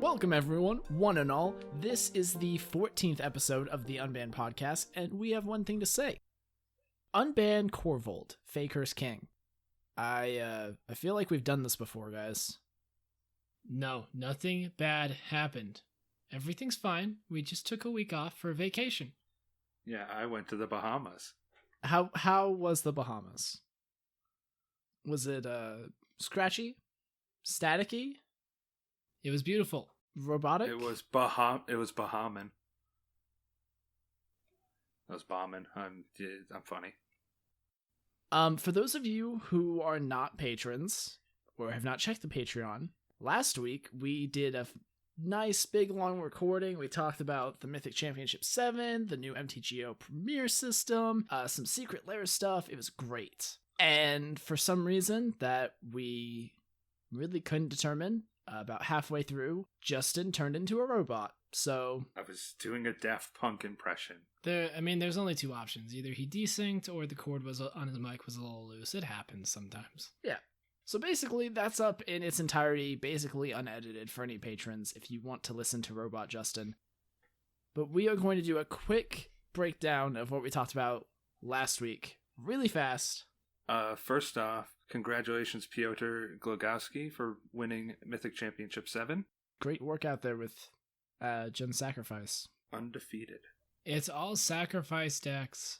Welcome everyone, one and all. This is the 14th episode of the Unbanned Podcast, and we have one thing to say. Unban Corvold, Faker's King. I feel like we've done this before, guys. No, nothing bad happened. Everything's fine. We just took a week off for vacation. Yeah, I went to the Bahamas. How was the Bahamas? Was it scratchy? Staticky? It was beautiful. Robotic? It was Bahaman. I was bombing. I'm funny. For those of you who are not patrons or have not checked the Patreon, last week we did a nice big long recording. We talked about the Mythic Championship 7, the new MTGO Premier system, some Secret Lair stuff. It was great. And for some reason that we really couldn't determine, about halfway through, Justin turned into a robot. So I was doing a Daft Punk impression. There's only two options. Either he desynced or the cord was on his mic was a little loose. It happens sometimes. Yeah. So basically, that's up in its entirety, basically unedited for any patrons if you want to listen to Robot Justin. But we are going to do a quick breakdown of what we talked about last week, really fast. First off, congratulations, Piotr Glogowski, for winning Mythic Championship 7. Great work out there with Gen Sacrifice. Undefeated. It's all sacrifice decks.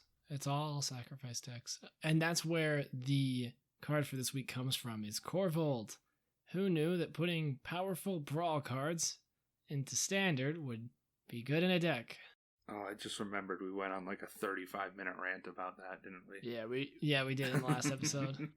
And that's where the card for this week comes from, is Corvold. Who knew that putting powerful brawl cards into standard would be good in a deck? Oh, I just remembered we went on like a 35-minute rant about that, didn't we? Yeah, we did in the last episode.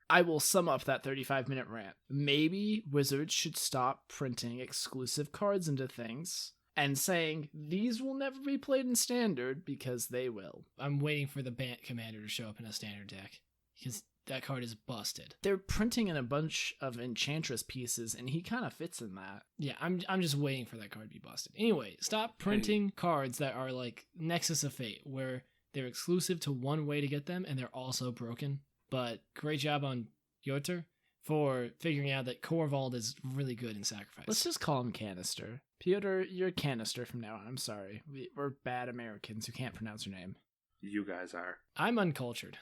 I will sum up that 35-minute rant. Maybe Wizards should stop printing exclusive cards into things and saying these will never be played in standard, because they will. I'm waiting for the Bant Commander to show up in a standard deck, because that card is busted. They're printing in a bunch of Enchantress pieces, and he kind of fits in that. Yeah, I'm just waiting for that card to be busted. Anyway, stop printing cards that are like Nexus of Fate, where they're exclusive to one way to get them, and they're also broken. But great job on Piotr for figuring out that Corvold is really good in Sacrifice. Let's just call him Canister. Piotr, you're Canister from now on. I'm sorry. We're bad Americans who can't pronounce your name. You guys are. I'm uncultured.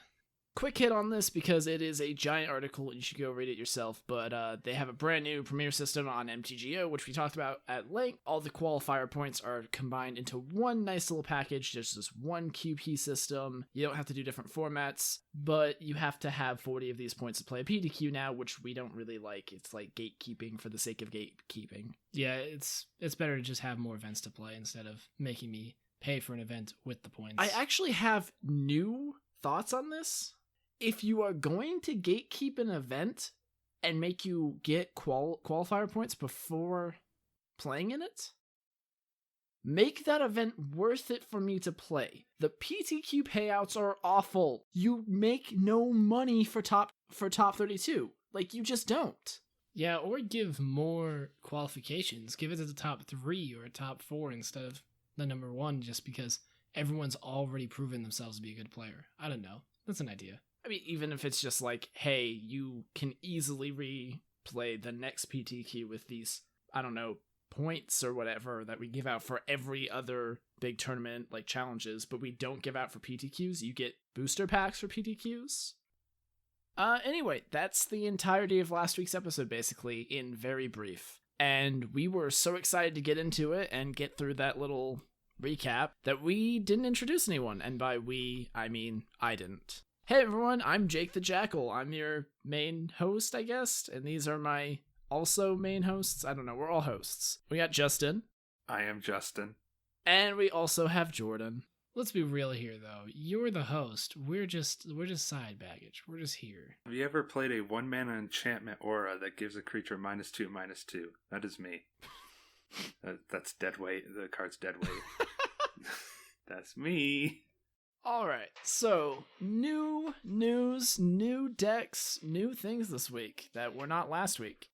Quick hit on this because it is a giant article and you should go read it yourself, but they have a brand new Premier system on MTGO, which we talked about at length. All the qualifier points are combined into one nice little package, just this one QP system. You don't have to do different formats, but you have to have 40 of these points to play a PTQ now, which we don't really like. It's like gatekeeping for the sake of gatekeeping. Yeah, it's better to just have more events to play instead of making me pay for an event with the points. I actually have new thoughts on this. If you are going to gatekeep an event and make you get qualifier points before playing in it, make that event worth it for me to play. The PTQ payouts are awful. You make no money for top 32. Like, you just don't. Yeah, or give more qualifications. Give it to the top 3 or top 4 instead of the number 1, just because everyone's already proven themselves to be a good player. I don't know. That's an idea. I mean, even if it's just like, hey, you can easily replay the next PTQ with these, I don't know, points or whatever that we give out for every other big tournament, like challenges, but we don't give out for PTQs. You get booster packs for PTQs. Anyway, that's the entirety of last week's episode, basically, in very brief. And we were so excited to get into it and get through that little recap that we didn't introduce anyone. And by we, I mean I didn't. Hey everyone, I'm Jake the Jackal. I'm your main host, I guess, and these are my also main hosts. I don't know, we're all hosts. We got Justin. I am Justin. And we also have Jordan. Let's be real here, though. You're the host. We're just side baggage. We're just here. Have you ever played a 1-mana enchantment aura that gives a creature -2/-2? That is me. That's dead weight. The card's dead weight. That's me. Alright, so new news, new decks, new things this week that were not last week.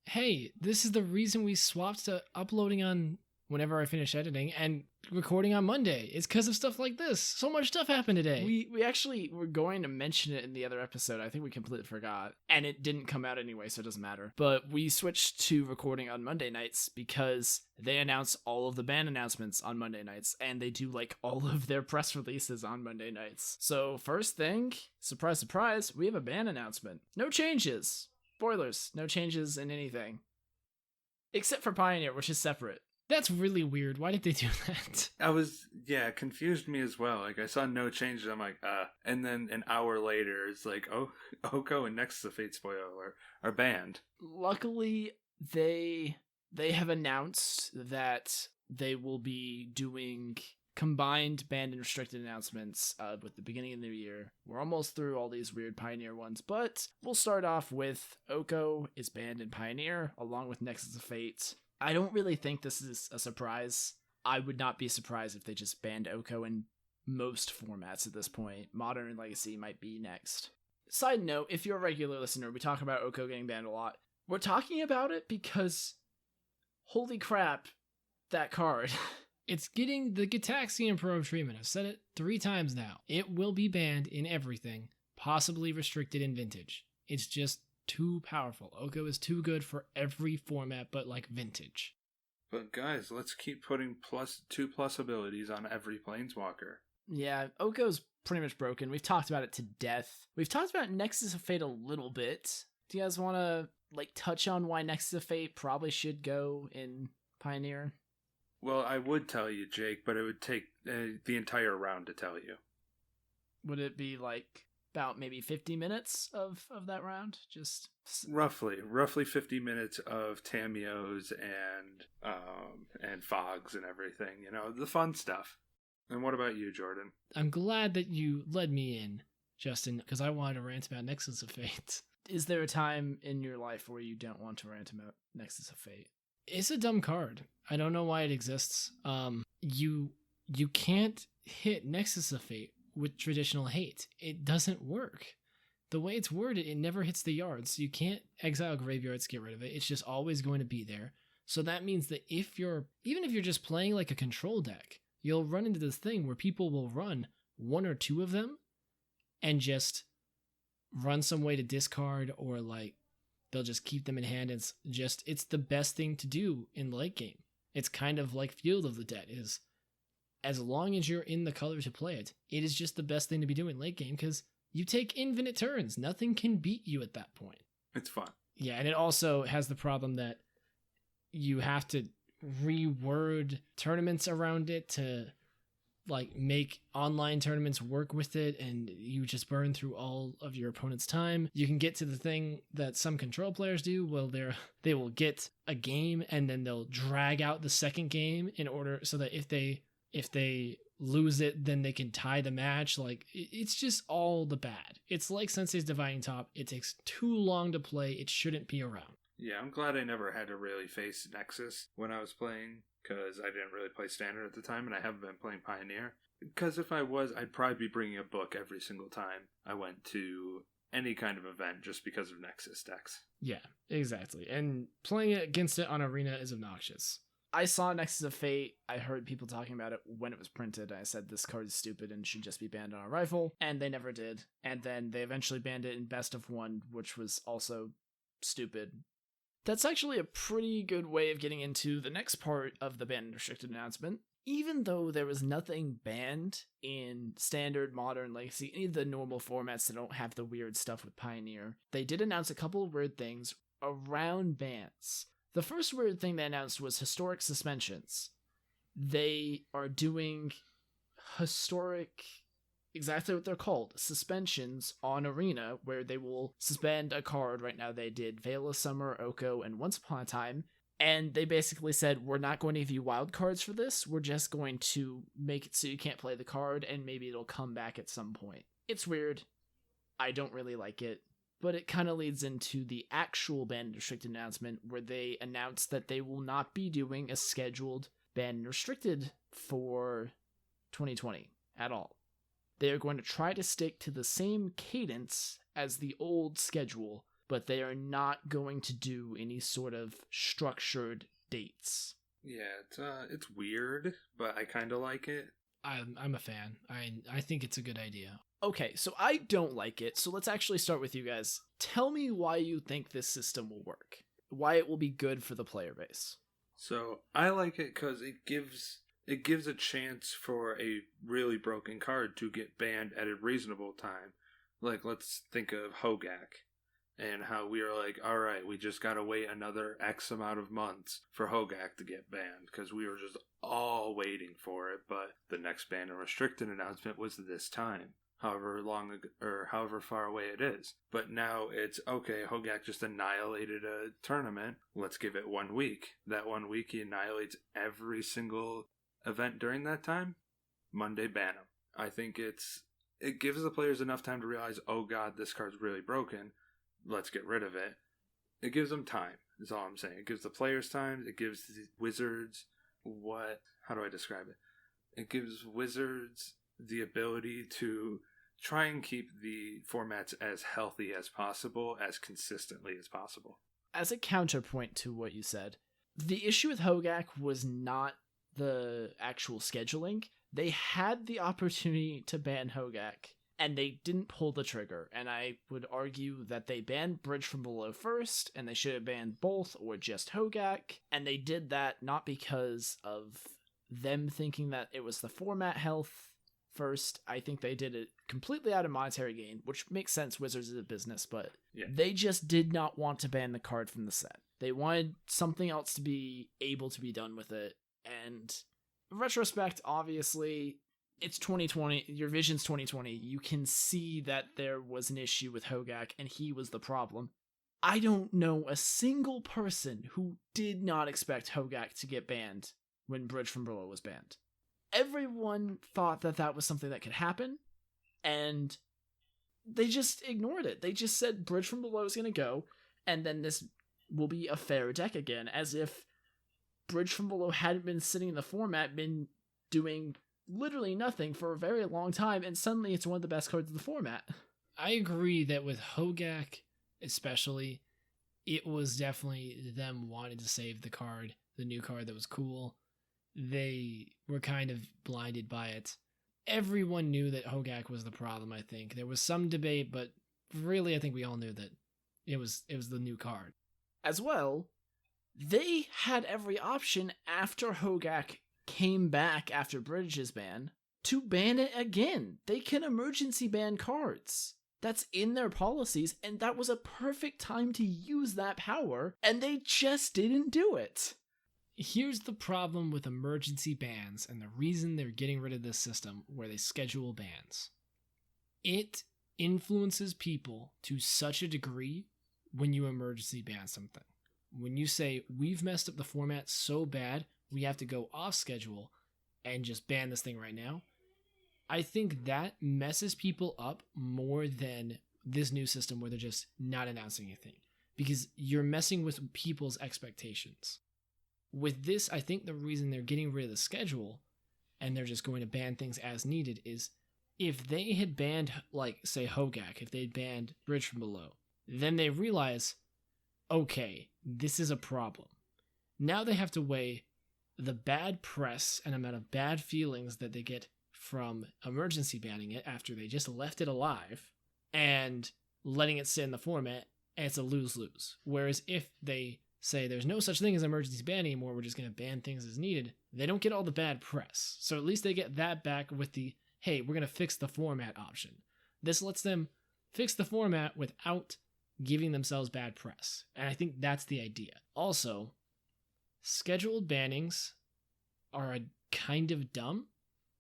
Hey, this is the reason we swapped to uploading on whenever I finish editing, and recording on Monday. It's because of stuff like this. So much stuff happened today. We actually were going to mention it in the other episode. I think we completely forgot. And it didn't come out anyway, so it doesn't matter. But we switched to recording on Monday nights because they announce all of the band announcements on Monday nights, and they do like all of their press releases on Monday nights. So first thing, surprise, surprise, we have a band announcement. No changes. Spoilers, no changes in anything. Except for Pioneer, which is separate. That's really weird. Why did they do that? Confused me as well. Like, I saw no changes. I'm like, and then an hour later, it's like, oh, Oko and Nexus of Fate spoiler are banned. Luckily, they have announced that they will be doing combined banned and restricted announcements with the beginning of the year. We're almost through all these weird Pioneer ones, but we'll start off with Oko is banned in Pioneer, along with Nexus of Fate. I don't really think this is a surprise. I would not be surprised if they just banned Oko in most formats at this point. Modern and Legacy might be next. Side note, if you're a regular listener, we talk about Oko getting banned a lot. We're talking about it because, holy crap, that card. It's getting the Gitaxian Probe treatment. I've said it 3 times now. It will be banned in everything, possibly restricted in Vintage. It's just too powerful. Oko is too good for every format but like Vintage. But guys, let's keep putting +2+ abilities on every Planeswalker. Yeah, Oko's pretty much broken. We've talked about it to death. We've talked about Nexus of Fate a little bit. Do you guys want to touch on why Nexus of Fate probably should go in Pioneer? Well, I would tell you, Jake, but it would take the entire round to tell you. Would it be about maybe 50 minutes of that round? Just roughly 50 minutes of Tamios and fogs and everything, the fun stuff. And what about you, Jordan? I'm glad that you led me in, Justin, because I wanted to rant about Nexus of Fate. Is there a time in your life where you don't want to rant about Nexus of Fate? It's a dumb card. I don't know why it exists. You can't hit Nexus of Fate with traditional hate. It doesn't work. The way it's worded, it never hits the yards. You can't exile graveyards to get rid of it. It's just always going to be there. So that means that even if you're just playing like a control deck, you'll run into this thing where people will run 1 or 2 of them and just run some way to discard, or they'll just keep them in hand. It's the best thing to do in late game. It's kind of like Field of the Dead is, as long as you're in the color to play it, it is just the best thing to be doing late game because you take infinite turns. Nothing can beat you at that point. It's fun. Yeah, and it also has the problem that you have to reword tournaments around it to make online tournaments work with it, and you just burn through all of your opponent's time. You can get to the thing that some control players do. Well, they will get a game and then they'll drag out the second game in order so that if they lose it, then they can tie the match. It's just all the bad. It's like Sensei's Dividing Top. It takes too long to play. It shouldn't be around. Yeah, I'm glad I never had to really face Nexus when I was playing, because I didn't really play Standard at the time, and I haven't been playing Pioneer. Because if I was, I'd probably be bringing a book every single time I went to any kind of event just because of Nexus decks. Yeah, exactly. And playing against it on Arena is obnoxious. I saw Nexus of Fate. I heard people talking about it when it was printed. I said this card is stupid and should just be banned on a rifle, and they never did. And then they eventually banned it in Best of One, which was also stupid. That's actually a pretty good way of getting into the next part of the banned and restricted announcement. Even though there was nothing banned in Standard, Modern, Legacy, any of the normal formats that don't have the weird stuff with Pioneer, they did announce a couple of weird things around bans. The first weird thing they announced was historic suspensions. They are doing historic, exactly what they're called, suspensions on Arena, where they will suspend a card. Right now they did Veil of Summer, Oko, and Once Upon a Time. And they basically said, we're not going to give you wild cards for this. We're just going to make it so you can't play the card, and maybe it'll come back at some point. It's weird. I don't really like it. But it kind of leads into the actual banned and restricted announcement, where they announced that they will not be doing a scheduled banned and restricted for 2020 at all. They are going to try to stick to the same cadence as the old schedule, but they are not going to do any sort of structured dates. Yeah, it's weird, but I kind of like it. I'm a fan. I think it's a good idea. Okay, so I don't like it, so let's actually start with you guys. Tell me why you think this system will work. Why it will be good for the player base. So I like it because it gives a chance for a really broken card to get banned at a reasonable time. Like, let's think of Hogak and how we are like, all right, we just got to wait another X amount of months for Hogak to get banned because we were just all waiting for it. But the next ban and restricted announcement was this time, however long or however far away it is. But now it's, okay, Hogak just annihilated a tournament. Let's give it 1 week. That 1 week he annihilates every single event during that time. Monday, ban him. I think it gives the players enough time to realize, oh god, this card's really broken. Let's get rid of it. It gives them time, is all I'm saying. It gives the players time. It gives the Wizards how do I describe it? It gives Wizards the ability to try and keep the formats as healthy as possible, as consistently as possible. As a counterpoint to what you said, the issue with Hogak was not the actual scheduling. They had the opportunity to ban Hogak, and they didn't pull the trigger. And I would argue that they banned Bridge from Below first, and they should have banned both or just Hogak. And they did that not because of them thinking that it was the format health first. I think they did it completely out of monetary gain, which makes sense. Wizards is a business, but They just did not want to ban the card from the set. They wanted something else to be able to be done with it. And in retrospect, obviously, it's 2020. Your vision's 2020. You can see that there was an issue with Hogak, and he was the problem. I don't know a single person who did not expect Hogak to get banned when Bridge from Below was banned. Everyone thought that that was something that could happen, and they just ignored it. They just said Bridge from Below is going to go, and then this will be a fair deck again, as if Bridge from Below hadn't been sitting in the format, been doing literally nothing for a very long time, and suddenly it's one of the best cards of the format. I agree that with Hogak especially, it was definitely them wanting to save the card, the new card that was cool. They were kind of blinded by it. Everyone knew that Hogak was the problem, I think. There was some debate, but really I think we all knew that it was the new card. As well, they had every option after Hogak came back after Bridge's ban to ban it again. They can emergency ban cards. That's in their policies, and that was a perfect time to use that power, and they just didn't do it. Here's the problem with emergency bans and the reason they're getting rid of this system where they schedule bans. It influences people to such a degree when you emergency ban something. When you say, we've messed up the format so bad, we have to go off schedule and just ban this thing right now, I think that messes people up more than this new system where they're just not announcing anything. Because you're messing with people's expectations. With this, I think the reason they're getting rid of the schedule and they're just going to ban things as needed is if they had banned, like, say, Hogak, if they'd banned Bridge from Below, then they realize, okay, this is a problem. Now they have to weigh the bad press and amount of bad feelings that they get from emergency banning it after they just left it alive and letting it sit in the format, and it's a lose-lose. Whereas if they say there's no such thing as emergency ban anymore, we're just going to ban things as needed, they don't get all the bad press. So at least they get that back with the, hey, we're going to fix the format option. This lets them fix the format without giving themselves bad press. And I think that's the idea. Also, scheduled bannings are kind of dumb.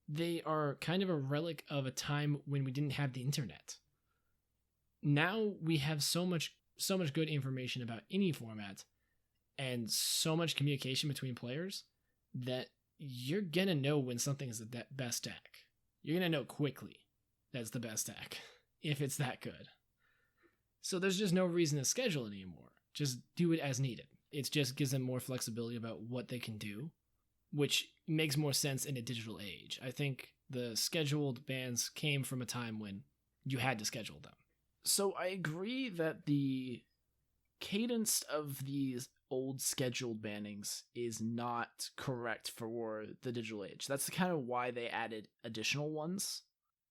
They are kind of a relic of a time when we didn't have the internet. Now we have so much good information about any format and so much communication between players that you're going to know when something is the best deck. You're going to know quickly that's the best deck if it's that good. So there's just no reason to schedule it anymore. Just do it as needed. It just gives them more flexibility about what they can do, which makes more sense in a digital age. I think the scheduled bans came from a time when you had to schedule them. So I agree that the cadence of these old scheduled bannings is not correct for the digital age. That's kind of why they added additional ones.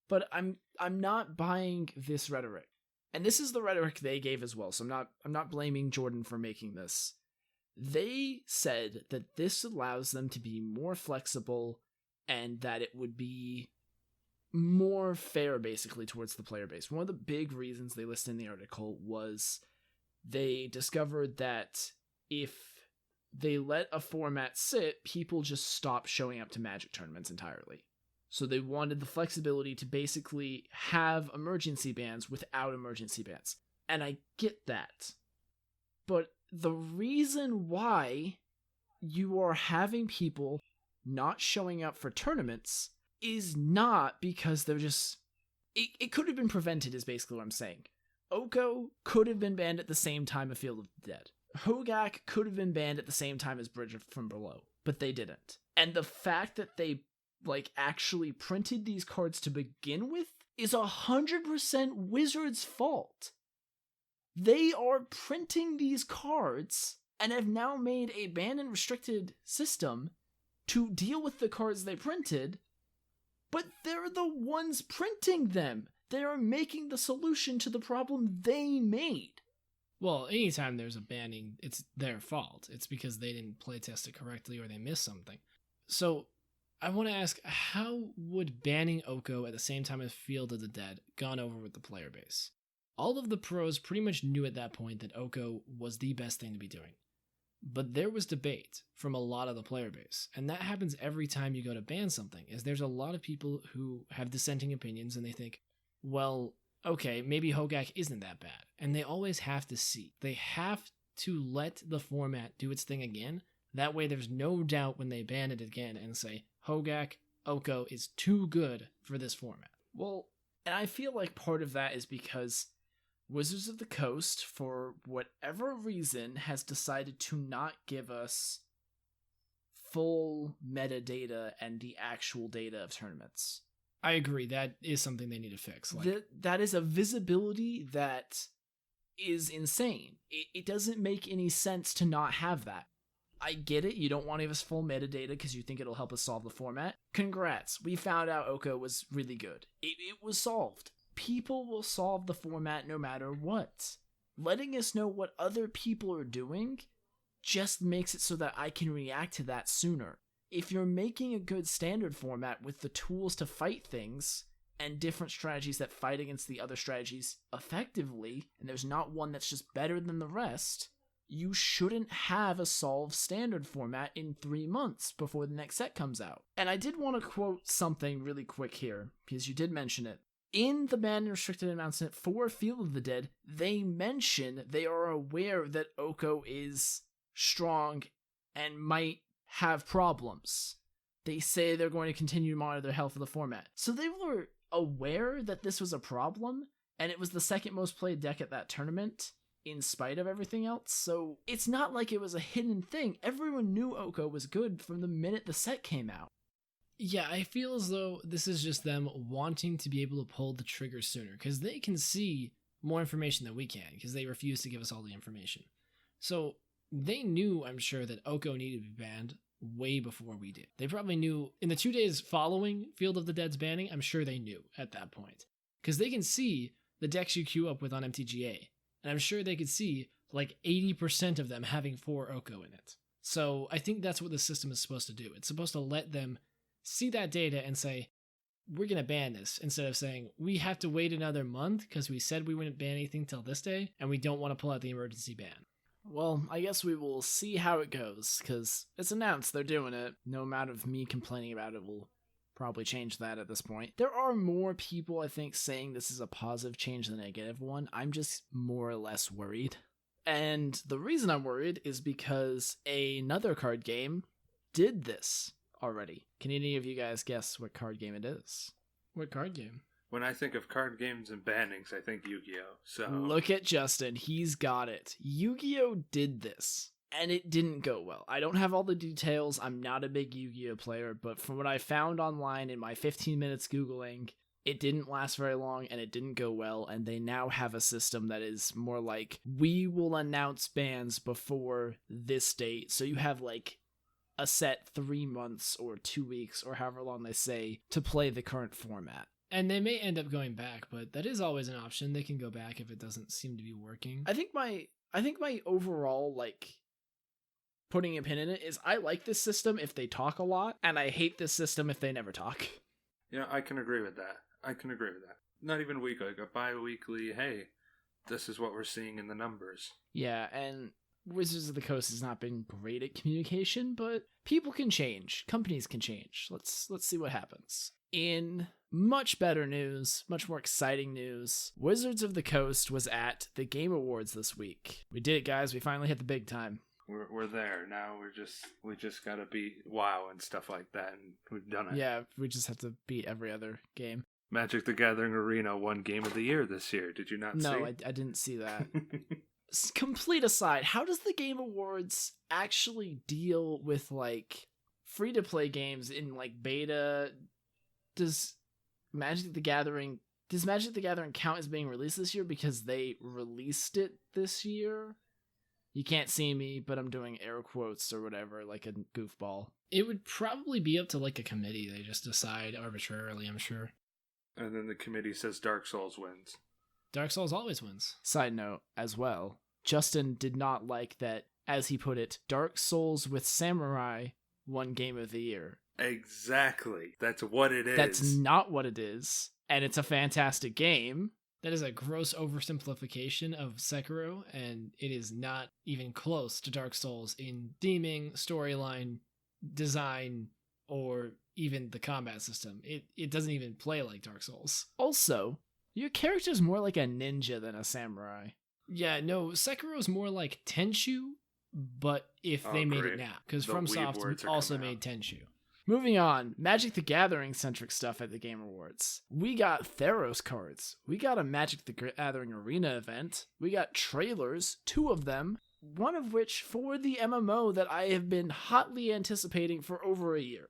But I'm not buying this rhetoric. And this is the rhetoric they gave as well. So I'm not blaming Jordan for making this. They said that this allows them to be more flexible and that it would be more fair basically towards the player base. One of the big reasons they listed in the article was they discovered that if they let a format sit, people just stop showing up to Magic tournaments entirely. So they wanted the flexibility to basically have emergency bans without emergency bans. And I get that. But the reason why you are having people not showing up for tournaments is not because they're just... It could have been prevented is basically what I'm saying. Oko could have been banned at the same time as Field of the Dead. Hogak could have been banned at the same time as Bridge from Below, but they didn't. And the fact that they actually printed these cards to begin with is 100% Wizards' fault. They are printing these cards and have now made a banned and restricted system to deal with the cards they printed, but they're the ones printing them. They are making the solution to the problem they made. Well, anytime there's a banning, it's their fault. It's because they didn't playtest it correctly or they missed something. So, I want to ask, how would banning Oko at the same time as Field of the Dead gone over with the player base? All of the pros pretty much knew at that point that Oko was the best thing to be doing. But there was debate from a lot of the player base, and that happens every time you go to ban something, is there's a lot of people who have dissenting opinions and they think, well, okay, maybe Hogak isn't that bad. And they always have to see. They have to let the format do its thing again. That way there's no doubt when they ban it again and say, Hogak, Oko is too good for this format. Well, and I feel like part of that is because Wizards of the Coast, for whatever reason, has decided to not give us full metadata and the actual data of tournaments. I agree. That is something they need to fix. That is a visibility that is insane. It doesn't make any sense to not have that. I get it. You don't want to give us full metadata because you think it'll help us solve the format. Congrats. We found out Oko was really good. It was solved. People will solve the format no matter what. Letting us know what other people are doing just makes it so that I can react to that sooner. If you're making a good standard format with the tools to fight things and different strategies that fight against the other strategies effectively, and there's not one that's just better than the rest, you shouldn't have a solved standard format in 3 months before the next set comes out. And I did want to quote something really quick here, because you did mention it. In the banned and restricted announcement for Field of the Dead, they mention they are aware that Oko is strong and might have problems. They say they're going to continue to monitor the health of the format. So they were aware that this was a problem, and it was the second most played deck at that tournament, in spite of everything else. So it's not like it was a hidden thing. Everyone knew Oko was good from the minute the set came out. Yeah, I feel as though this is just them wanting to be able to pull the trigger sooner, because they can see more information than we can, because they refuse to give us all the information. So they knew, I'm sure, that Oko needed to be banned way before we did. They probably knew in the 2 days following Field of the Dead's banning, I'm sure they knew at that point. Because they can see the decks you queue up with on MTGA, and I'm sure they could see like 80% of them having 4 Oko in it. So I think that's what the system is supposed to do. It's supposed to let them see that data and say, we're going to ban this, instead of saying, we have to wait another month because we said we wouldn't ban anything till this day, and we don't want to pull out the emergency ban. Well, I guess we will see how it goes, because it's announced they're doing it. No amount of me complaining about it will probably change that at this point. There are more people, I think, saying this is a positive change than a negative one. I'm just more or less worried. And the reason I'm worried is because another card game did this already. Can any of you guys guess what card game it is? What card game? When I think of card games and bannings, I think Yu-Gi-Oh! So look at Justin. He's got it. Yu-Gi-Oh! Did this, and it didn't go well. I don't have all the details. I'm not a big Yu-Gi-Oh! Player, but from what I found online in my 15 minutes Googling, it didn't last very long and it didn't go well, and they now have a system that is more like, we will announce bans before this date, so you have like a set 3 months or 2 weeks or however long they say to play the current format. And they may end up going back, but that is always an option. They can go back if it doesn't seem to be working. I think my overall, like, putting a pin in it is, I like this system if they talk a lot, and I hate this system if they never talk. Yeah, I can agree with that. Not even weekly, like a bi-weekly, hey, this is what we're seeing in the numbers. Yeah, and Wizards of the Coast has not been great at communication, but people can change. Companies can change. Let's see what happens. In much better news, much more exciting news, Wizards of the Coast was at the Game Awards this week. We did it, guys. We finally hit the big time. We're there now. We just gotta beat WoW and stuff like that, and we've done it. Yeah, we just have to beat every other game. Magic the Gathering Arena won Game of the Year this year. Did you not see? No, I didn't see that. Complete aside, how does the Game Awards actually deal with, like, free-to-play games in, like, beta? Does Magic the Gathering count as being released this year because they released it this year? You can't see me, but I'm doing air quotes or whatever, like a goofball. It would probably be up to, like, a committee. They just decide arbitrarily, I'm sure. And then the committee says Dark Souls wins. Dark Souls always wins. Side note, as well, Justin did not like that, as he put it, Dark Souls with Samurai won Game of the Year. Exactly. That's what it is. That's not what it is. And it's a fantastic game. That is a gross oversimplification of Sekiro, and it is not even close to Dark Souls in theming, storyline, design, or even the combat system. It doesn't even play like Dark Souls. Also, your character's more like a ninja than a samurai. Yeah, no, Sekiro's more like Tenchu, but if they made it now. Because FromSoft also made Tenchu. Moving on, Magic the Gathering centric stuff at the Game Awards. We got Theros cards. We got a Magic the Gathering Arena event. We got trailers, 2 of them, one of which for the MMO that I have been hotly anticipating for over a year.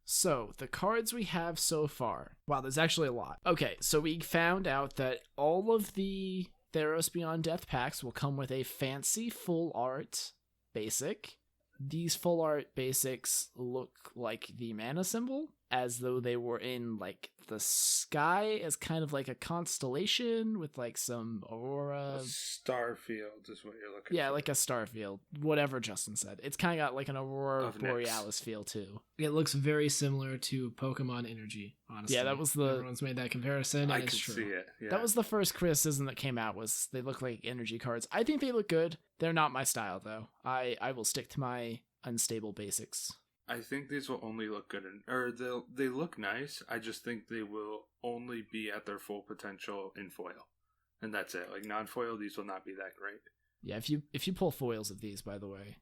So, the cards we have so far. Wow, there's actually a lot. Okay, so we found out that all of the Theros Beyond Death packs will come with a fancy full art basic. These full art basics look like the mana symbol, as though they were in, like, the sky as kind of like a constellation with, like, some aurora. A starfield is what you're looking for. Yeah, like a starfield. Whatever Justin said. It's kind of got, like, an aurora borealis feel, too. It looks very similar to Pokemon Energy, honestly. Yeah, that was the... Everyone's made that comparison, and it's true. I can see it, yeah. That was the first criticism that came out, was they look like energy cards. I think they look good. They're not my style, though. I will stick to my unstable basics. I think these will only look good, they look nice. I just think they will only be at their full potential in foil, and that's it. Like non-foil, these will not be that great. Yeah, if you pull foils of these, by the way,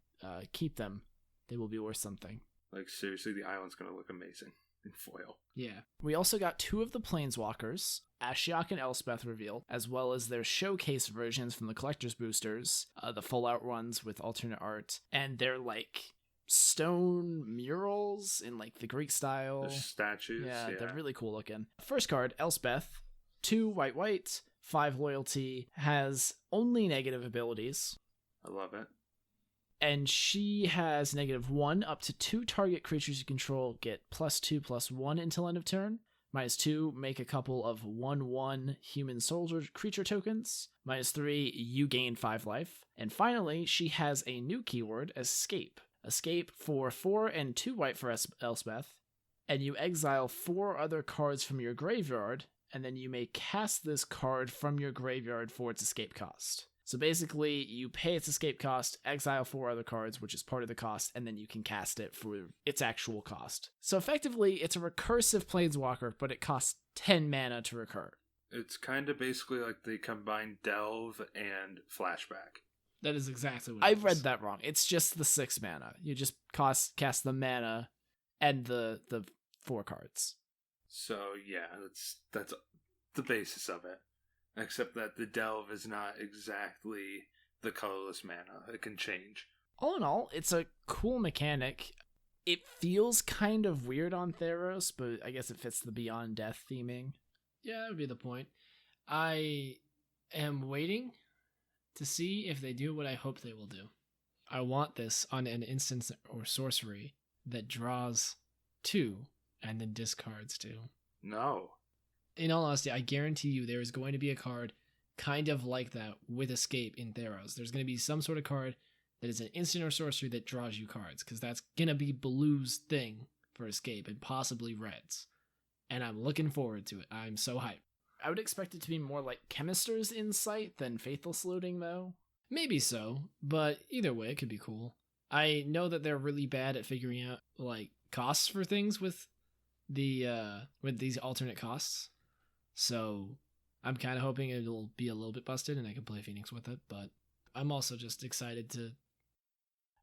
keep them. They will be worth something. Like seriously, the island's gonna look amazing in foil. Yeah. We also got 2 of the Planeswalkers, Ashiok and Elspeth revealed, as well as their showcase versions from the collector's boosters, the full out ones with alternate art, and they're like stone murals in like the Greek style. The statues. Yeah, they're really cool looking. First card, Elspeth, 2 white, 5 loyalty, has only negative abilities. I love it. And she has -1 up to 2 target creatures you control get +2/+1 until end of turn. -2, make a couple of 1/1 human soldier creature tokens. -3, you gain 5 life. And finally, she has a new keyword, Escape. Escape for 4 and 2 white for Elspeth, and you exile 4 other cards from your graveyard, and then you may cast this card from your graveyard for its escape cost. So basically, you pay its escape cost, exile 4 other cards, which is part of the cost, and then you can cast it for its actual cost. So effectively, it's a recursive Planeswalker, but it costs 10 mana to recur. It's kind of basically like they combine Delve and Flashback. That is exactly what I've read that wrong. It's just the 6 mana. You just cast the mana and the 4 cards. So yeah, that's the basis of it. Except that the Delve is not exactly the colorless mana. It can change. All in all, it's a cool mechanic. It feels kind of weird on Theros, but I guess it fits the Beyond Death theming. Yeah, that would be the point. I am waiting to see if they do what I hope they will do. I want this on an instance or sorcery that draws 2 and then discards 2. No. In all honesty, I guarantee you there is going to be a card kind of like that with Escape in Theros. There's going to be some sort of card that is an instant or sorcery that draws you cards, because that's going to be Blue's thing for Escape, and possibly Red's. And I'm looking forward to it. I'm so hyped. I would expect it to be more like Chemister's Insight than Faithless Looting, though. Maybe so, but either way, it could be cool. I know that they're really bad at figuring out, like, costs for things with these alternate costs. So I'm kind of hoping it'll be a little bit busted and I can play Phoenix with it, but I'm also just excited to...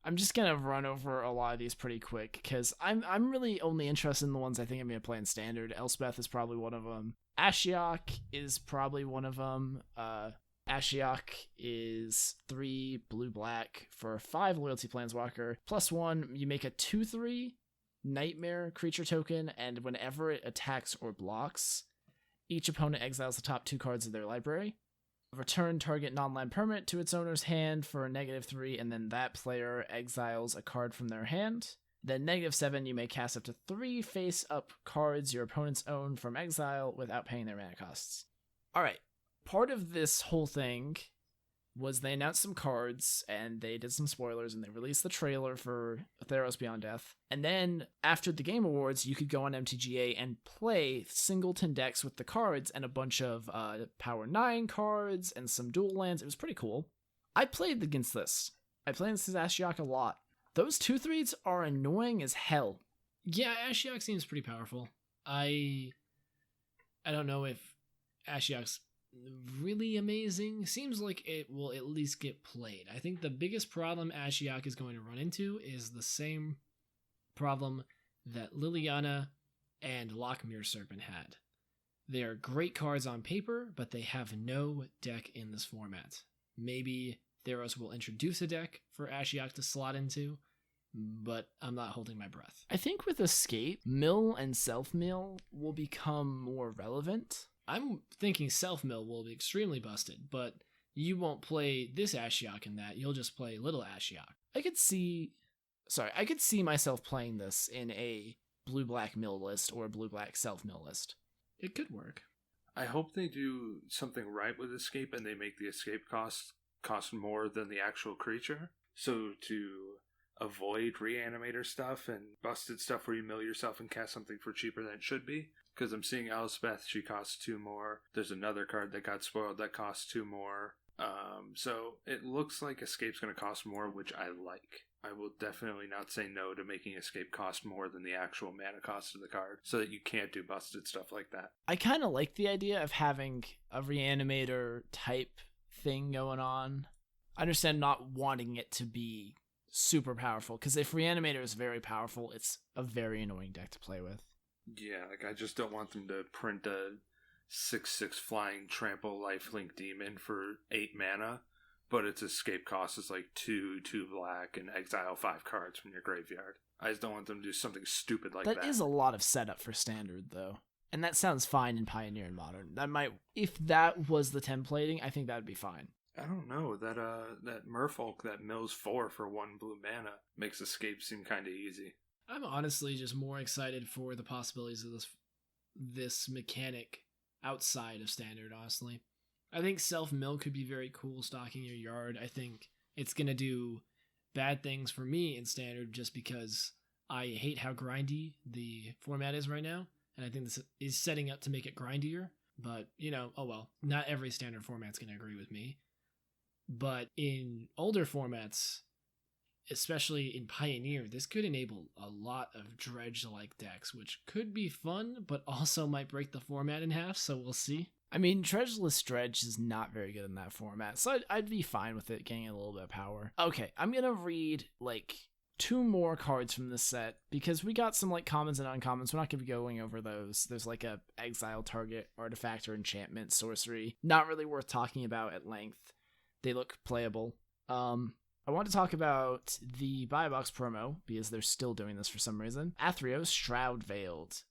I'm just gonna run over a lot of these pretty quick, because I'm really only interested in the ones I think I'm gonna play in Standard. Elspeth is probably one of them. Ashiok is probably one of them. Ashiok is 3 blue-black for 5 loyalty planeswalker. +1, you make a 2/3 nightmare creature token, and whenever it attacks or blocks, each opponent exiles the top 2 cards of their library. Return target non-land permanent to its owner's hand for a -3, and then that player exiles a card from their hand. Then -7, you may cast up to 3 face-up cards your opponents own from exile without paying their mana costs. Alright, part of this whole thing was they announced some cards, and they did some spoilers, and they released the trailer for Theros Beyond Death. And then, after the Game Awards, you could go on MTGA and play singleton decks with the cards, and a bunch of Power 9 cards, and some dual lands. It was pretty cool. I played against this. I played against Ashiok a lot. Those 2/3s are annoying as hell. Yeah, Ashiok seems pretty powerful. I don't know if Ashiok's really amazing. Seems like it will at least get played. I think the biggest problem Ashiok is going to run into is the same problem that Liliana and Lockmere Serpent had. They are great cards on paper, but they have no deck in this format. Maybe Theros will introduce a deck for Ashiok to slot into, but I'm not holding my breath. I think with Escape, mill and self-mill will become more relevant. I'm thinking self-mill will be extremely busted, but you won't play this Ashiok in that. You'll just play little Ashiok. I could see myself playing this in a blue-black mill list or a blue-black self-mill list. It could work. I hope they do something right with Escape and they make the Escape cost more than the actual creature. So to avoid reanimator stuff and busted stuff where you mill yourself and cast something for cheaper than it should be. Because I'm seeing Elspeth, she costs 2 more. There's another card that got spoiled that costs 2 more. So it looks like Escape's going to cost more, which I like. I will definitely not say no to making Escape cost more than the actual mana cost of the card, so that you can't do busted stuff like that. I kind of like the idea of having a reanimator type thing going on. I understand not wanting it to be super powerful, because if reanimator is very powerful, it's a very annoying deck to play with. Yeah, like I just don't want them to print a 6/6 flying trample lifelink demon for 8 mana, but its escape cost is like 2 black, and exile 5 cards from your graveyard. I just don't want them to do something stupid like that. That is a lot of setup for Standard, though. And that sounds fine in Pioneer and Modern. If that was the templating, I think that would be fine. I don't know, that Merfolk that mills 4 for 1 blue mana makes escape seem kind of easy. I'm honestly just more excited for the possibilities of this mechanic outside of Standard, honestly. I think self-mill could be very cool, stocking your yard. I think it's going to do bad things for me in Standard just because I hate how grindy the format is right now, and I think this is setting up to make it grindier. But, oh well, not every Standard format's going to agree with me. But in older formats, especially in Pioneer, this could enable a lot of dredge-like decks, which could be fun, but also might break the format in half, so we'll see. I mean, Dredgeless Dredge is not very good in that format, so I'd be fine with it getting a little bit of power. Okay, I'm gonna read, 2 more cards from this set, because we got some, commons and uncommons. We're not gonna be going over those. There's, a exile target, artifact, or enchantment, sorcery. Not really worth talking about at length. They look playable. I want to talk about the buy box promo, because they're still doing this for some reason. Athreos Shroud Veiled.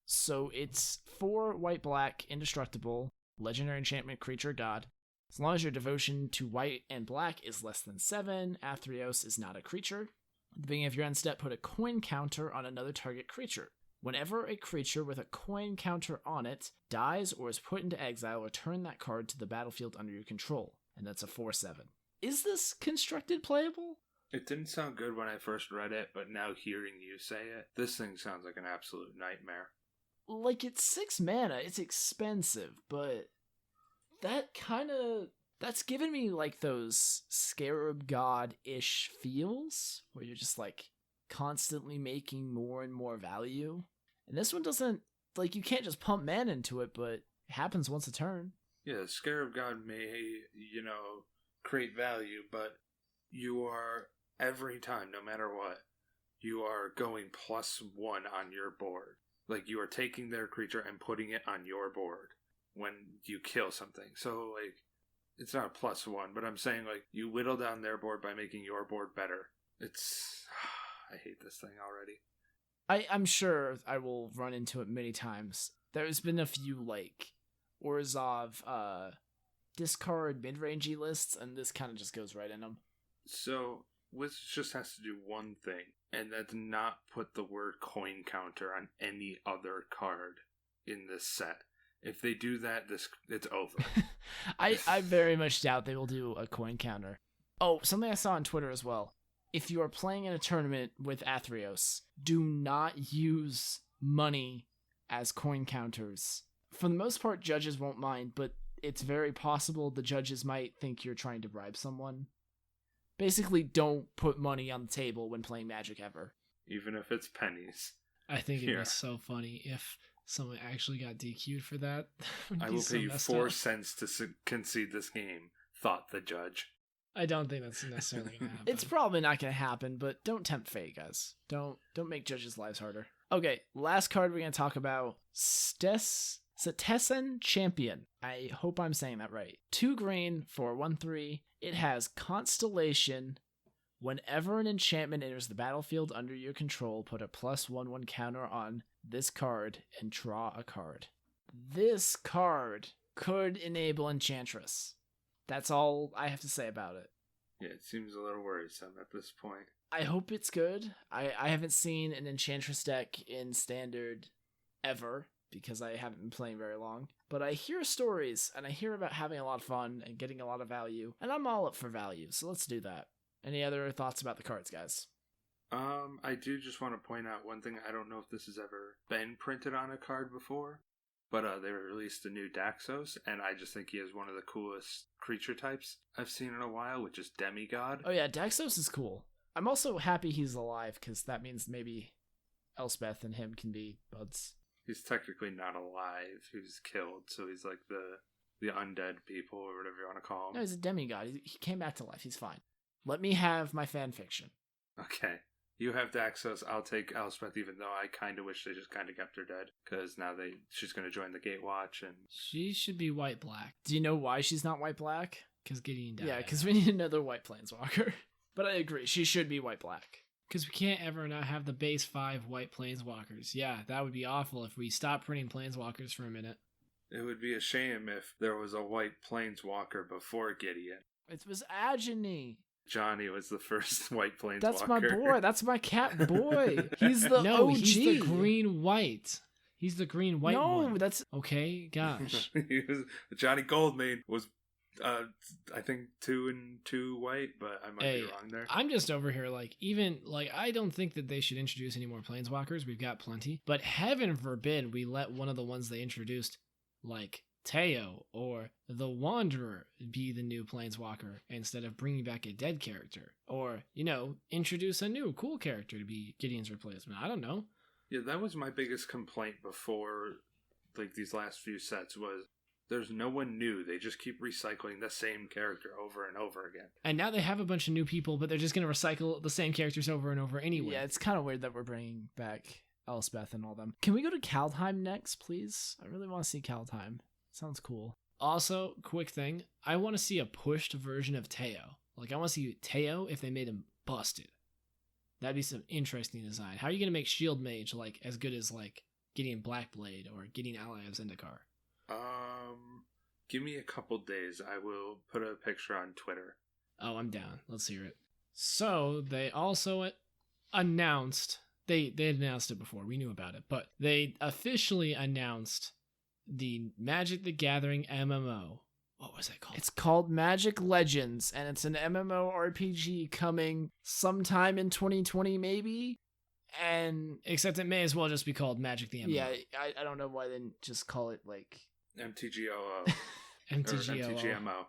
So it's 4 white-black, indestructible, legendary enchantment creature god. As long as your devotion to white and black is less than 7, Athreos is not a creature. At the beginning of your end step, put a coin counter on another target creature. Whenever a creature with a coin counter on it dies or is put into exile, return that card to the battlefield under your control. And that's a 4/7. Is this constructed playable? It didn't sound good when I first read it, but now hearing you say it, this thing sounds like an absolute nightmare. Like, it's 6 mana, it's expensive, but that's given me like those Scarab God-ish feels, where you're just like constantly making more and more value. And this one doesn't, like, you can't just pump mana into it, but it happens once a turn. Yeah, Scarab God may, create value, but you are, every time, no matter what, you are going +1 on your board. Like, you are taking their creature and putting it on your board when you kill something. So, like, it's not a +1, but I'm saying, like, you whittle down their board by making your board better. It's... I hate this thing already. I'm sure I will run into it many times. There's been a few, like, Orzhov discard mid-rangey lists, and this kind of just goes right in them. So, Wiz just has to do one thing, and that's not put the word coin counter on any other card in this set. If they do that, it's over. I very much doubt they will do a coin counter. Oh, something I saw on Twitter as well. If you are playing in a tournament with Athreos, do not use money as coin counters. For the most part, judges won't mind, but it's very possible the judges might think you're trying to bribe someone. Basically, don't put money on the table when playing Magic ever. Even if it's pennies. I think it'd be so funny if someone actually got DQ'd for that. I will pay you 4 cents to concede this game, thought the judge. I don't think that's necessarily going to happen. It's probably not going to happen, but don't tempt fate, guys. Don't make judges' lives harder. Okay, last card we're going to talk about, Setesen Champion. I hope I'm saying that right. 2 green for 1/3. It has Constellation. Whenever an enchantment enters the battlefield under your control, put a +1/1 counter on this card and draw a card. This card could enable Enchantress. That's all I have to say about it. Yeah, it seems a little worrisome at this point. I hope it's good. I haven't seen an Enchantress deck in Standard ever, because I haven't been playing very long. But I hear stories, and I hear about having a lot of fun and getting a lot of value, and I'm all up for value, so let's do that. Any other thoughts about the cards, guys? I do just want to point out one thing. I don't know if this has ever been printed on a card before, but they released a new Daxos, and I just think he is one of the coolest creature types I've seen in a while, which is Demigod. Oh yeah, Daxos is cool. I'm also happy he's alive, because that means maybe Elspeth and him can be buds. He's technically not alive. He was killed, so he's like the undead people, or whatever you want to call him. No, he's a demigod. He came back to life. He's fine. Let me have my fan fiction. Okay. You have Daxos, I'll take Elspeth, even though I kind of wish they just kind of kept her dead, because now she's going to join the Gatewatch, and... She should be white-black. Do you know why she's not white-black? Because Gideon died. Yeah, because we need another white planeswalker. But I agree, she should be white-black. Because we can't ever not have the base 5 white planeswalkers. Yeah, that would be awful if we stopped printing planeswalkers for a minute. It would be a shame if there was a white planeswalker before Gideon. It was Agony. Johnny was the first white planeswalker. That's my boy. That's my cat boy. He's the no, OG. He's the green-white. He's the green-white one. No, that's... Okay, gosh. Johnny Goldmane was... I think 2 and 2 white, but I might be wrong there. I'm just over here, I don't think that they should introduce any more planeswalkers. We've got plenty. But heaven forbid we let one of the ones they introduced, like Teo or the Wanderer, be the new planeswalker instead of bringing back a dead character. Or, introduce a new cool character to be Gideon's replacement. I don't know. Yeah, that was my biggest complaint before, these last few sets was, there's no one new. They just keep recycling the same character over and over again. And now they have a bunch of new people, but they're just going to recycle the same characters over and over anyway. Yeah, it's kind of weird that we're bringing back Elspeth and all them. Can we go to Kaldheim next, please? I really want to see Kaldheim. Sounds cool. Also, quick thing. I want to see a pushed version of Teo. Like, I want to see Teo if they made him busted. That'd be some interesting design. How are you going to make Shield Mage, like, as good as, like, getting Blackblade or getting Ally of Zendikar? Give me a couple days. I will put a picture on Twitter. Oh, I'm down. Let's hear it. So, they also announced... They had announced it before. We knew about it. But they officially announced the Magic the Gathering MMO. What was it called? It's called Magic Legends, and it's an MMORPG coming sometime in 2020, maybe. And except it may as well just be called Magic the MMO. Yeah, I don't know why they didn't just call it like MTGOO. MTGO.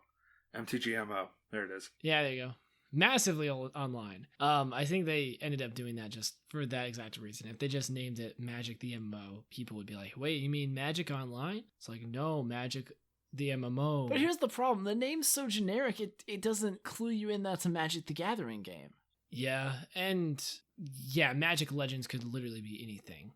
MTGMO. There it is. Yeah, there you go. Massively online. I think they ended up doing that just for that exact reason. If they just named it Magic the MMO, people would be like, wait, you mean Magic Online? It's like, no, Magic the MMO. But here's the problem. The name's so generic, it doesn't clue you in that's a Magic the Gathering game. Yeah, and yeah, Magic Legends could literally be anything.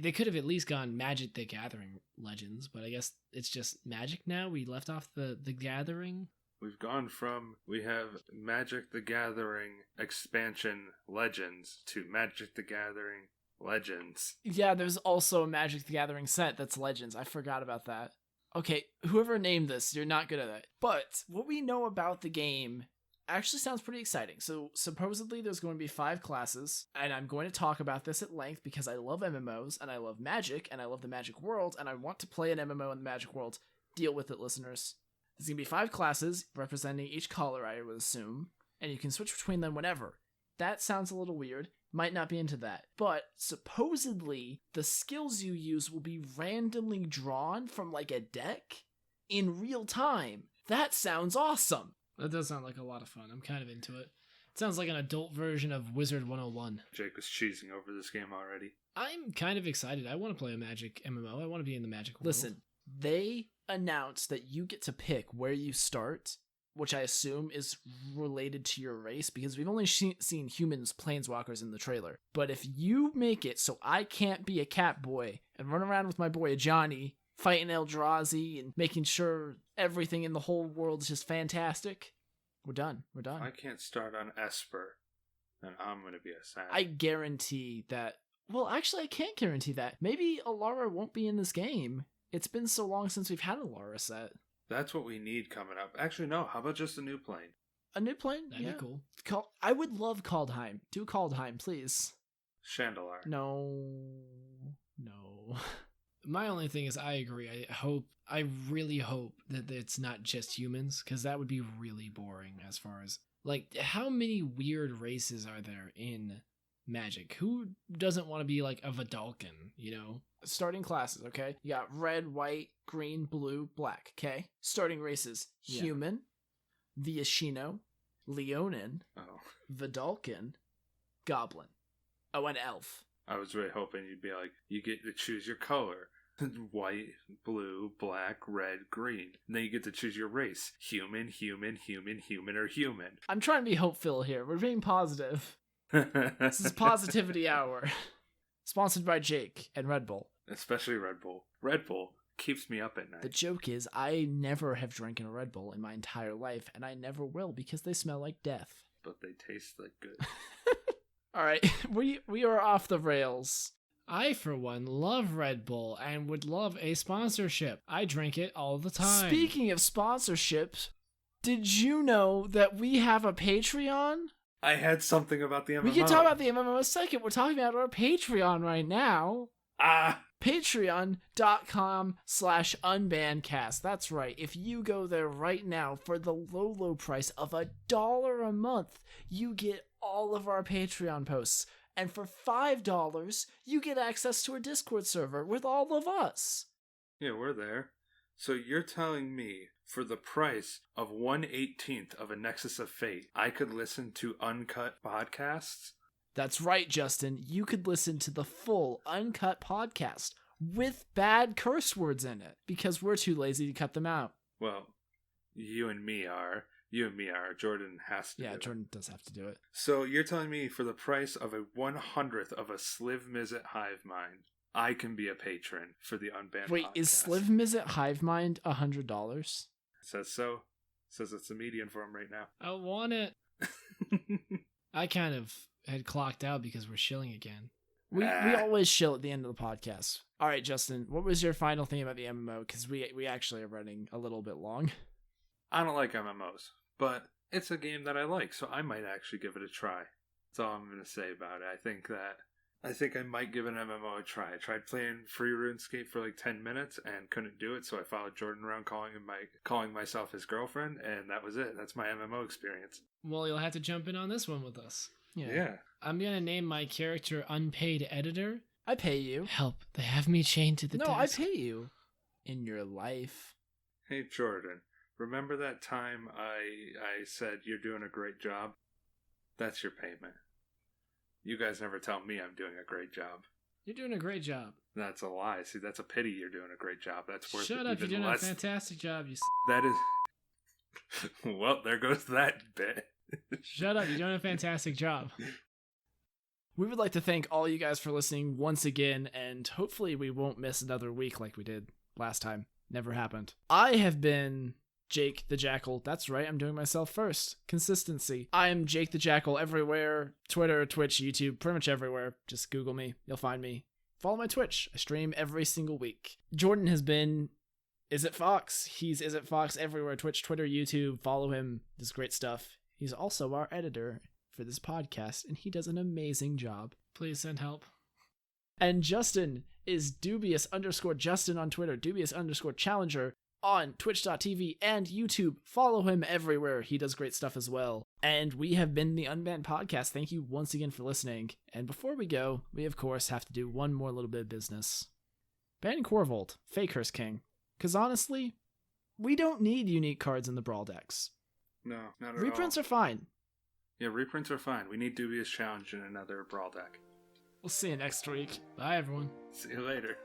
They could have at least gone Magic the Gathering Legends, but I guess it's just Magic now. We left off the Gathering. We've gone from, we have Magic the Gathering expansion Legends to Magic the Gathering Legends. Yeah, there's also a Magic the Gathering set that's Legends. I forgot about that. Okay, whoever named this, you're not good at it. But what we know about the game actually sounds pretty exciting. So supposedly there's going to be 5 classes, and I'm going to talk about this at length because I love MMOs, and I love Magic, and I love the Magic world, and I want to play an MMO in the Magic world. Deal with it, listeners. There's going to be 5 classes representing each color, I would assume, and you can switch between them whenever. That sounds a little weird. Might not be into that. But supposedly, the skills you use will be randomly drawn from like a deck in real time. That sounds awesome. That does sound like a lot of fun. I'm kind of into it. It sounds like an adult version of Wizard 101. Jake was cheesing over this game already. I'm kind of excited. I want to play a Magic MMO. I want to be in the Magic world. Listen, they announced that you get to pick where you start, which I assume is related to your race, because we've only seen humans, planeswalkers in the trailer. But if you make it so I can't be a cat boy and run around with my boy Johnny, fighting Eldrazi and making sure everything in the whole world is just fantastic, we're done. We're done. If I can't start on Esper, then I'm going to be a sad. I guarantee that... Well, actually, I can't guarantee that. Maybe Alara won't be in this game. It's been so long since we've had a Alara set. That's what we need coming up. Actually, no. How about just a new plane? A new plane? That'd be cool. I would love Kaldheim. Do Kaldheim, please. Chandelar. No. My only thing is I agree. I really hope that it's not just humans, because that would be really boring as far as, like, how many weird races are there in Magic? Who doesn't want to be like a Vidalcan, you know? Starting classes, okay? You got red, white, green, blue, black, okay? Starting races. Yeah. Human, Viashino, Leonin, Vidalcan, Goblin. Oh, and Elf. I was really hoping you'd be like, you get to choose your color. White, blue, black, red, green. And then you get to choose your race. Human, or human. I'm trying to be hopeful here. We're being positive. This is Positivity Hour. Sponsored by Jake and Red Bull. Especially Red Bull. Red Bull keeps me up at night. The joke is, I never have drinking a Red Bull in my entire life, and I never will because they smell like death. But they taste like good. All right, we are off the rails. I, for one, love Red Bull and would love a sponsorship. I drink it all the time. Speaking of sponsorships, did you know that we have a Patreon? I had something about the MMO. We can talk about the MMO in a second. We're talking about our Patreon right now. Patreon.com/unbannedcast. That's right. If you go there right now for the low price of $1 a month, you get all of our Patreon posts. And for $5, you get access to a Discord server with all of us. Yeah, we're there. So you're telling me, for the price of 1/18 of a Nexus of Fate, I could listen to uncut podcasts? That's right, Justin. You could listen to the full uncut podcast with bad curse words in it because we're too lazy to cut them out. Well, you and me are. Jordan has to. Yeah, do it. Jordan does have to do it. So you're telling me for the price of a 1/100th of a Sliv Mizzet Hive Mind, I can be a patron for the Unbanned Wait, Podcast. is Sliv Mizzet Hive Mind $100? Says so. Says it's the median for him right now. I want it. I kind of had clocked out because we're shilling again. We always chill at the end of the podcast. All right, Justin, what was your final thing about the MMO? Because we actually are running a little bit long. I don't like MMOs, but it's a game that I like, so I might actually give it a try. That's all I'm going to say about it. I think I might give an MMO a try. I tried playing free RuneScape for like 10 minutes and couldn't do it, so I followed Jordan around calling myself his girlfriend, and that was it. That's my MMO experience. Well, you'll have to jump in on this one with us. Yeah. I'm going to name my character Unpaid Editor. I pay you. Help. They have me chained to the desk. No, I pay you. In your life. Hey, Jordan, remember that time I said you're doing a great job? That's your payment. You guys never tell me I'm doing a great job. You're doing a great job. That's a lie. See, that's a pity you're doing a great job. That's worth Shut it up, you're even doing less. a fantastic job. That is... Well, there goes that bit. Shut up, you're doing a fantastic job. We would like to thank all you guys for listening once again, and hopefully we won't miss another week like we did last time. Never happened. I have been Jake the Jackal. That's right, I'm doing myself first. Consistency. I am Jake the Jackal everywhere. Twitter, Twitch, YouTube, pretty much everywhere. Just Google me. You'll find me. Follow my Twitch. I stream every single week. Jordan has been Is It Fox. He's Is It Fox everywhere. Twitch, Twitter, YouTube. Follow him. Does great stuff. He's also our editor for this podcast, and he does an amazing job. Please send help. And Justin is dubious_Justin on Twitter, dubious_Challenger on twitch.tv and YouTube. Follow him everywhere. He does great stuff as well. And we have been the Unbanned Podcast. Thank you once again for listening. And before we go, we of course have to do one more little bit of business. Ban Corvold, Fakehurst King. Because honestly, we don't need unique cards in the Brawl decks. No, not at Reprints all. are fine. Yeah, reprints are fine. We need Dubious Challenge in another Brawl deck. We'll see you next week. Bye, everyone. See you later.